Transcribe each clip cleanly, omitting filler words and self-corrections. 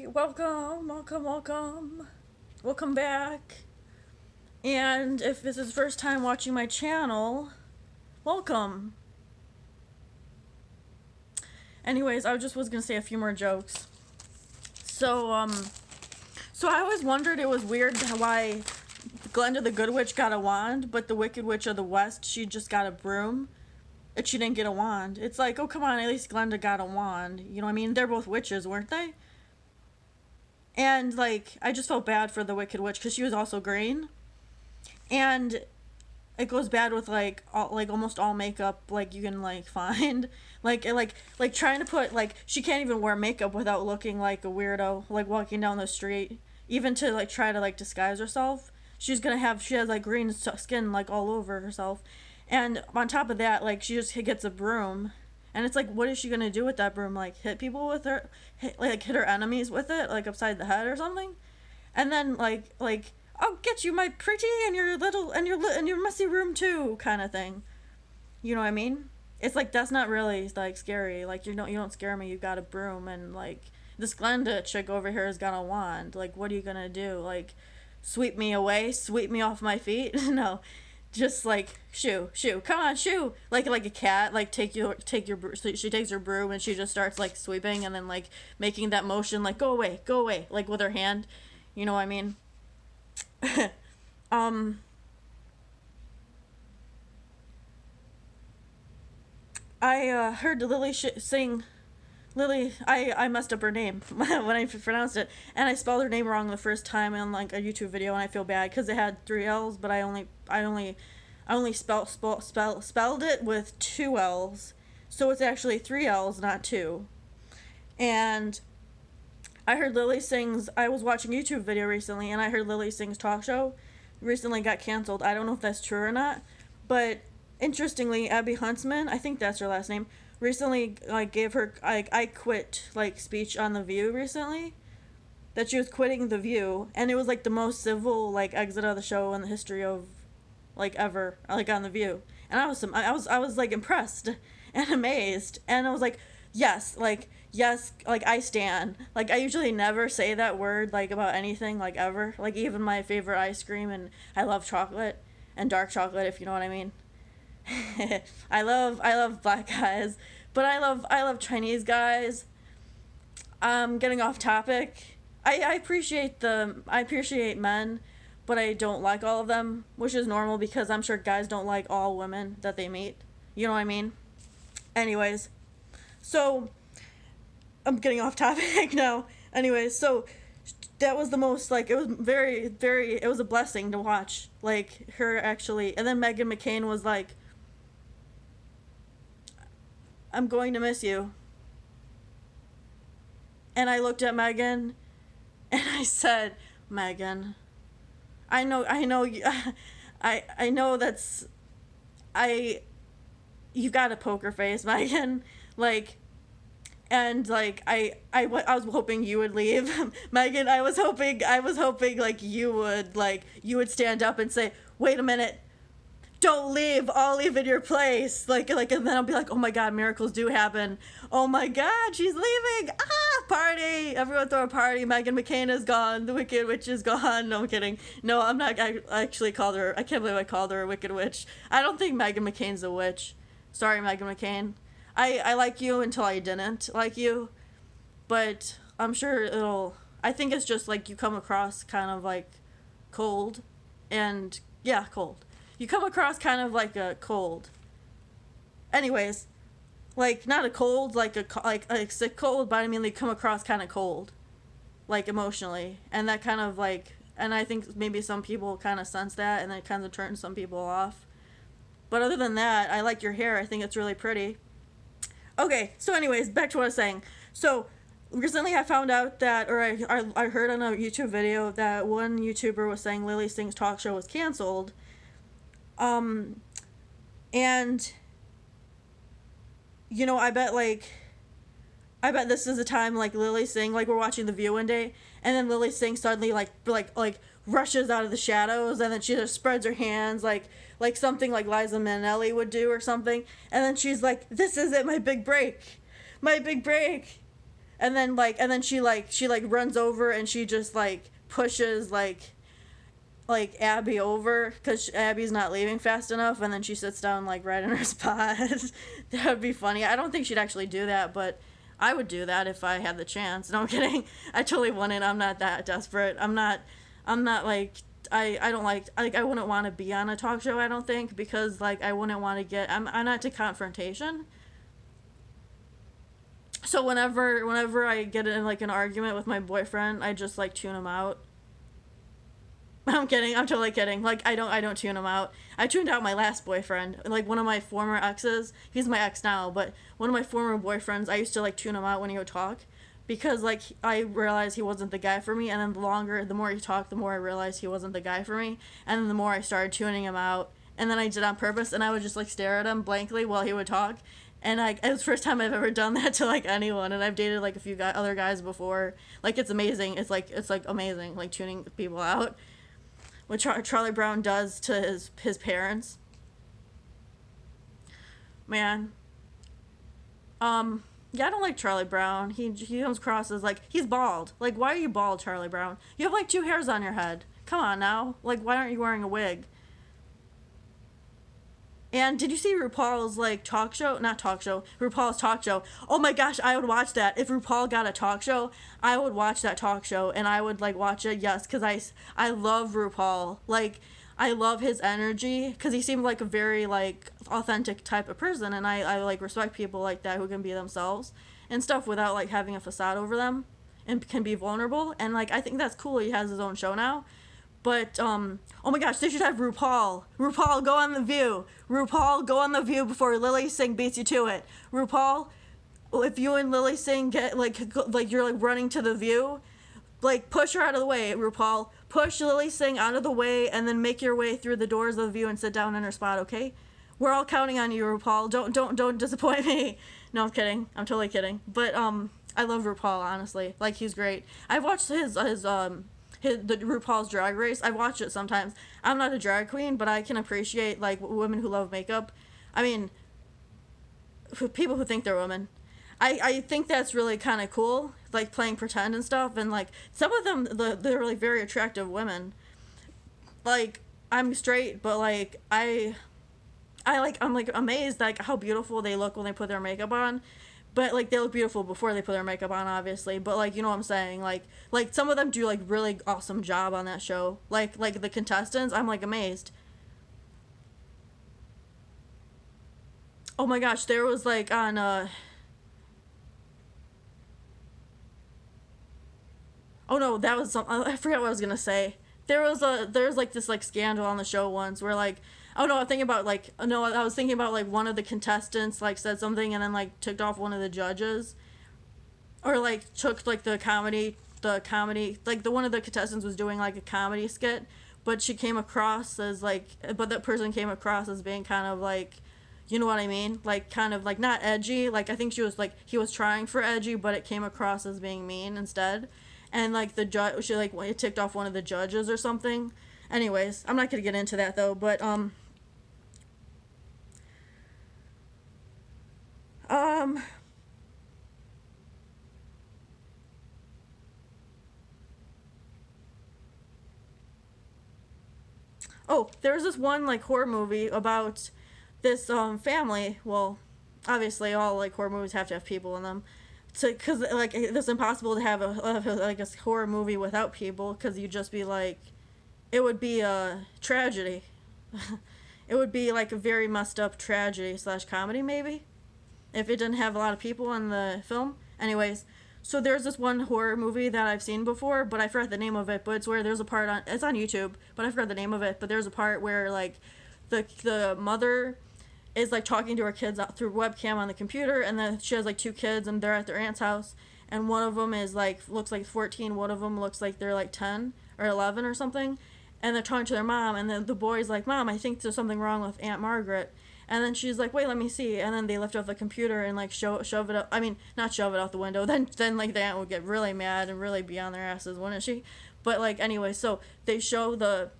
welcome, welcome back. And if this is first time watching my channel, welcome. Anyways, I just was gonna say a few more jokes. So I always wondered, it was weird why Glenda the Good Witch got a wand, but the Wicked Witch of the West, she just got a broom. And she didn't get a wand. It's like, oh come on, at least Glenda got a wand. You know what I mean? They're both witches, weren't they? And like, I just felt bad for the Wicked Witch because she was also green. And it goes bad with like almost all makeup like you can like find. Like trying to put, like, she can't even wear makeup without looking like a weirdo, like walking down the street, even to like try to like disguise herself. She has like green skin like all over herself. And on top of that, like, she just gets a broom. And it's like, what is she gonna do with that broom? Like, hit people with her, hit her enemies with it, like upside the head or something. And then like I'll get you, my pretty, and your little and your messy room too, kind of thing. You know what I mean? It's like, that's not really like scary. Like, you don't scare me. You got a broom, and like this Glenda chick over here has got a wand. Like, what are you gonna do? Like, sweep me away, sweep me off my feet? No, just like shoo, come on, shoo, like a cat, like take your so she takes her broom and she just starts like sweeping and then like making that motion like go away, like with her hand. You know what I mean? um I heard Lily sing. Lily, I messed up her name when I pronounced it, and I spelled her name wrong the first time on like a YouTube video, and I feel bad because it had 3 L's, but I only spelled it with 2 L's, so it's actually 3 L's, not two. And I heard Lily Sings. I was watching a YouTube video recently, and I heard Lily Sings talk show recently got canceled. I don't know if that's true or not, but interestingly, Abby Huntsman, I think that's her last name, recently like gave her I quit like speech on The View recently. That she was quitting The View, and it was like the most civil like exit of the show in the history of like ever, like on The View. And I was like impressed and amazed, and I was like, yes, like I stand. Like, I usually never say that word like about anything, like ever, like even my favorite ice cream, and I love chocolate and dark chocolate, if you know what I mean. I love black guys, but I love Chinese guys. Getting off topic. I appreciate men, but I don't like all of them, which is normal because I'm sure guys don't like all women that they meet. You know what I mean? Anyways, so I'm getting off topic now. Anyways, so that was the most, like, it was very, it was a blessing to watch, like, her actually. And then Megan McCain was like, I'm going to miss you. And I looked at Megan and I said, Megan, I know, I know that's, I, you got a poker face, Megan. Like, and like I was hoping you would leave. Megan, I was hoping like you would stand up and say, wait a minute, don't leave, I'll leave in your place, like, and then I'll be like, oh my god, miracles do happen. Oh my god, she's leaving. Party, everyone throw a party. Megan McCain is gone, the Wicked Witch is gone. No, I'm kidding. No, I'm not. I actually called her, I can't believe I called her a Wicked Witch. I don't think Megan McCain's a witch. Sorry, Megan McCain. I like you until I didn't like you, but I'm sure I think it's just like you come across kind of like cold, and yeah, cold. You come across kind of like a cold. Anyways, like not a cold like a sick cold, but I mean they come across kind of cold, like emotionally, and that kind of like, and I think maybe some people kind of sense that, and then it kind of turns some people off. But other than that, I like your hair. I think it's really pretty. Okay, so anyways, back to what I was saying. So recently I found out that, or I heard on a YouTube video that one YouTuber was saying Lily Sings talk show was canceled. Um, and, you know, I bet this is a time like Lily Sing, like we're watching The View one day, and then Lily Sing suddenly like rushes out of the shadows, and then she just spreads her hands like something like Liza Minnelli would do or something, and then she's like, "This is it, my big break, my big break." and then she runs over and she just like pushes like Abby over because Abby's not leaving fast enough, and then she sits down like right in her spot. That would be funny. I don't think she'd actually do that, but I would do that if I had the chance. No, I'm kidding. I totally wouldn't. I'm not that desperate. I'm not. Like. I don't like I wouldn't want to be on a talk show. I don't think, because like I wouldn't want to get. I'm not to confrontation. So whenever I get in like an argument with my boyfriend, I just like tune him out. I'm kidding. I'm totally kidding. Like I don't tune him out. I tuned out my last boyfriend. Like one of my former exes. He's my ex now, but one of my former boyfriends, I used to like tune him out when he would talk, because like I realized he wasn't the guy for me, and then the more he talked, the more I realized he wasn't the guy for me, and then the more I started tuning him out, and then I did it on purpose, and I would just like stare at him blankly while he would talk. And like it was the first time I've ever done that to like anyone, and I've dated like a few other guys before. Like it's amazing. It's like amazing, like tuning people out, what Charlie Brown does to his parents. Man, yeah, I don't like Charlie Brown. He comes across as like he's bald. Like, why are you bald, Charlie Brown? You have like two hairs on your head. Come on now. Like, why aren't you wearing a wig? And did you see RuPaul's like talk show? Not talk show. RuPaul's talk show. Oh my gosh, I would watch that. If RuPaul got a talk show, I would watch that talk show, and I would like watch it. Yes, cuz I love RuPaul. Like I love his energy cuz he seemed like a very like authentic type of person, and I like respect people like that who can be themselves and stuff without like having a facade over them and can be vulnerable. And like I think that's cool. He has his own show now. But oh my gosh, they should have RuPaul. RuPaul, go on The View. RuPaul, go on The View before Lily Singh beats you to it. RuPaul, if you and Lily Singh get like you're like running to The View, like push her out of the way. RuPaul, push Lily Singh out of the way, and then make your way through the doors of The View and sit down in her spot. Okay, we're all counting on you, RuPaul. Don't disappoint me. No, I'm kidding. I'm totally kidding. But I love RuPaul, honestly. Like he's great. I've watched the RuPaul's Drag Race. I watch it sometimes. I'm not a drag queen, but I can appreciate like women who love makeup. I mean, people who think they're women. I think that's really kind of cool, like playing pretend and stuff. And like some of them, they're like very attractive women. Like I'm straight, but like I'm like amazed like how beautiful they look when they put their makeup on. But like they look beautiful before they put their makeup on, obviously. But like you know what I'm saying, like some of them do like really awesome job on that show. Like the contestants, I'm like amazed. Oh my gosh, there was like on oh no, that was some I forgot what I was gonna say. There's like this like scandal on the show once where like oh no, I'm thinking about like no, I was thinking about like one of the contestants like said something and then like ticked off one of the judges, or like took like the comedy like the one of the contestants was doing like a comedy skit, but she came across as like but that person came across as being kind of like, you know what I mean, like kind of like not edgy, like I think she was like he was trying for edgy, but it came across as being mean instead. And like the judge, she like it ticked off one of the judges or something. Anyways, I'm not gonna get into that though, but um oh, there was this one like horror movie about this family. Well, obviously all like horror movies have to have people in them. So, cause like it's impossible to have like a horror movie without people, cause you'd just be like, it would be a tragedy. It would be like a very messed up tragedy slash comedy maybe, if it didn't have a lot of people in the film. Anyways, so there's this one horror movie that I've seen before, but I forgot the name of it. But it's where there's a part on it's on YouTube, but I forgot the name of it. But there's a part where like the mother is like talking to her kids out through webcam on the computer, and then she has like two kids and they're at their aunt's house, and one of them is like looks like 14, one of them looks like they're like 10 or 11 or something, and they're talking to their mom, and then the boy's like, Mom, I think there's something wrong with Aunt Margaret. And then she's like, wait, let me see. And then they lift up the computer and like shove it up. I mean, not shove it out the window. Then like the aunt would get really mad and really be on their asses, wouldn't she? But like anyway, so they show the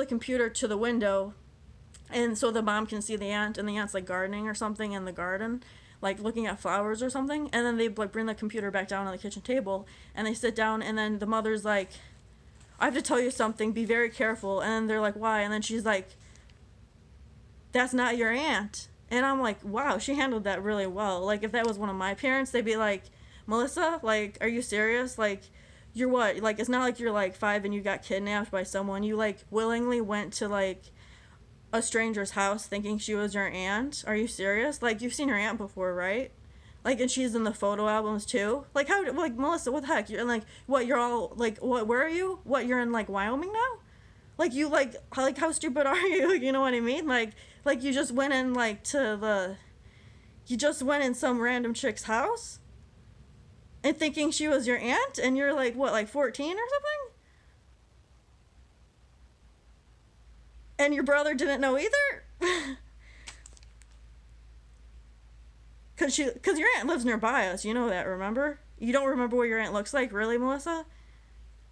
computer to the window, and so the mom can see the aunt, and the aunt's like gardening or something in the garden, like looking at flowers or something, and then they like bring the computer back down on the kitchen table, and they sit down, and then the mother's like, I have to tell you something, be very careful. And then they're like, why? And then she's like, that's not your aunt. And I'm like, wow, she handled that really well. Like, if that was one of my parents, they'd be like, Melissa, like, are you serious? Like, you're what? Like, it's not like you're like 5 and you got kidnapped by someone. You like willingly went to like a stranger's house thinking she was your aunt. Are you serious? Like, you've seen her aunt before, right? Like, and she's in the photo albums too. Like, how? Like, Melissa, what the heck? You're like, what? You're all like, what? Where are you? What? You're in like Wyoming now? Like, you like how stupid are you? You know what I mean? Like you just went in like to the, you just went in some random chick's house, and thinking she was your aunt, and you're like what, like 14 or something? And your brother didn't know either? Cause your aunt lives nearby us. You know that, remember? You don't remember what your aunt looks like, really, Melissa?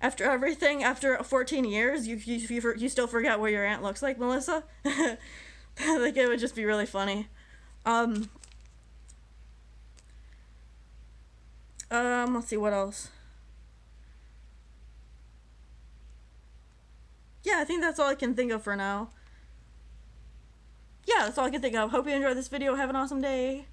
After everything, after 14 years, you still forget what your aunt looks like, Melissa? Like, it would just be really funny. Um, let's see what else. Yeah, I think that's all I can think of for now. Yeah, that's all I can think of. Hope you enjoyed this video. Have an awesome day.